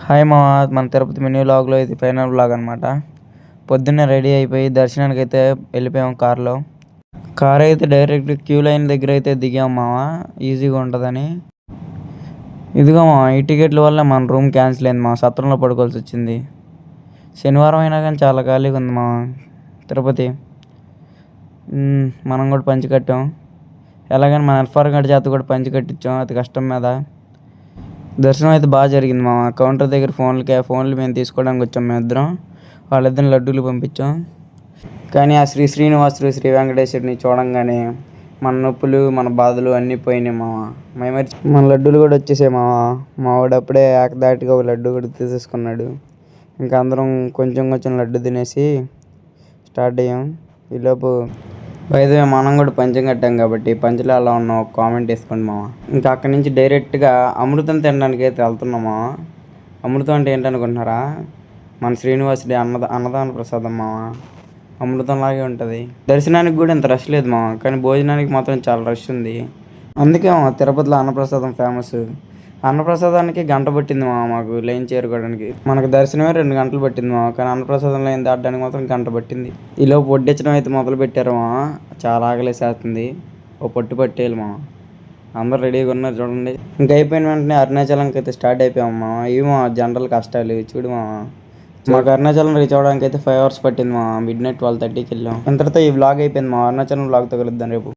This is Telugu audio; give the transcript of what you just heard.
హాయ్ మామ, మన తిరుపతి మినీ వ్లాగ్లో ఇది ఫైనల్ వ్లాగ్ అనమాట. పొద్దున్నే రెడీ అయిపోయి దర్శనానికి అయితే వెళ్ళిపోయాం కార్లో. కార్ అయితే డైరెక్ట్ క్యూ లైన్ దగ్గర అయితే దిగాం మామ, ఈజీగా ఉంటుందని. ఇదిగో మామ, ఈ టికెట్ల వల్ల మన రూమ్ క్యాన్సిల్ అయింది మామ, సత్రంలో పడుకోవాల్సి వచ్చింది. శనివారం అయినా కానీ చాలా ఖాళీగా ఉంది మామ తిరుపతి. మనం కూడా పంచి కట్టాం, ఎలాగని మన ఎల్ఫార్ గడి చేత కూడా పంచి కట్టించాం అతి కష్టం మీద. దర్శనం అయితే బాగా జరిగింది మామ. కౌంటర్ దగ్గర ఫోన్లు మేము తీసుకోవడానికి వచ్చాం మేము ఇద్దరం. వాళ్ళిద్దరిని లడ్డూలు పంపించాం. కానీ ఆ శ్రీనివాసుడు శ్రీ వెంకటేశ్వరిని చూడంగానే మన నొప్పులు మన బాధలు అన్నీ పోయినాయి మామ. మన లడ్డూలు కూడా వచ్చేసాయి మామ. మా వాడు అప్పుడే ఏకదాటిగా ఒక లడ్డు కూడా తీసేసుకున్నాడు. ఇంకా అందరం కొంచెం కొంచెం లడ్డు తినేసి స్టార్ట్ అయ్యాం. ఈలోపు అయితే మనం కూడా పంచం కట్టాం కాబట్టి పంచలో అలా ఉన్నాం, ఒక కామెంట్ వేసుకోండి మామ. ఇంకా అక్కడి నుంచి డైరెక్ట్గా అమృతం తినడానికి అయితే వెళ్తున్నాం మామ. అమృతం అంటే ఏంటనుకుంటున్నారా? మన శ్రీనివాసుడి అన్నదాన ప్రసాదం మామ. అమృతంలాగే ఉంటుంది. దర్శనానికి కూడా ఇంత రష్ లేదు మామ, కానీ భోజనానికి మాత్రం చాలా రష్ ఉంది. అందుకే మామ తిరుపతిలో అన్నప్రసాదం ఫేమస్. అన్నప్రసాదానికి గంట పట్టింది మామ మాకు లైన్ చేరుకోవడానికి. మనకు దర్శనమే 2 గంటలు పట్టింది మామ, కానీ అన్నప్రసాదం లైన్ దాటడానికి మాత్రం గంట పట్టింది. ఈలోపు వడ్డించడం అయితే మొదలు పెట్టారు మామ. చాలా ఆకలేసేస్తుంది, ఓ పట్టు పట్టేయాలి మామ. అందరూ రెడీగా ఉన్నారు చూడండి. ఇంకా అయిపోయిన వెంటనే అరుణాచలంకి అయితే స్టార్ట్ అయిపోయాము మామ. ఇవి మా జనరల్ కష్టాలు చూడు మామ. మాకు అరుణాచలం రీచ్ అవ్వడానికి అయితే 5 hours పట్టింది మామ. మిడ్ నైట్ 12:30కి వెళ్ళాం. ఇంతటితో ఈ వ్లాగ్ అయిపోయింది మా. అరుణాచలం వ్లాగ్తో కలుద్దాం రేపు.